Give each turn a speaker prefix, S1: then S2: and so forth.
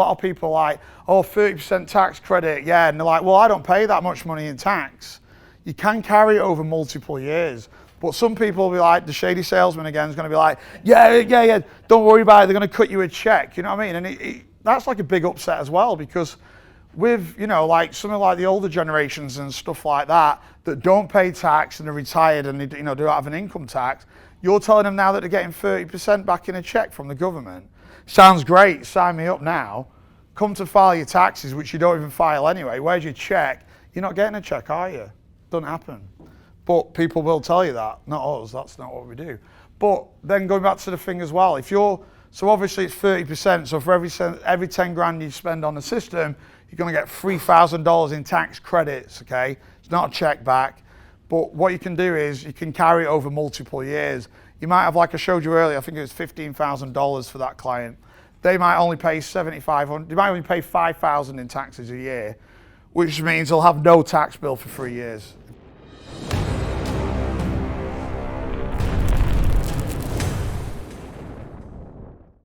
S1: A lot of people are like, oh, 30% tax credit, yeah, and they're like, well, I don't pay that much money in tax. You can carry it over multiple years, but some people will be like, the shady salesman again is going to be like, yeah, don't worry about it, they're going to cut you a check, you know what I mean? And that's like a big upset as well, because with, you know, like something like the older generations and stuff like that don't pay tax and are retired and they, you know, don't have an income tax, you're telling them now that they're getting 30% back in a check from the government. Sounds great, sign me up now. Come to file your taxes, which you don't even file anyway. Where's your check? You're not getting a check, are you? Doesn't happen. But people will tell you that, not us, that's not what we do. But then going back to the thing as well, so obviously it's 30%, so for every 10 grand you spend on the system, you're gonna get $3,000 in tax credits, okay? It's not a check back, but what you can do is you can carry it over multiple years. You might have, like I showed you earlier, I think it was $15,000 for that client. They might only pay $7,500, they might only pay $5,000 in taxes a year, which means they'll have no tax bill for 3 years.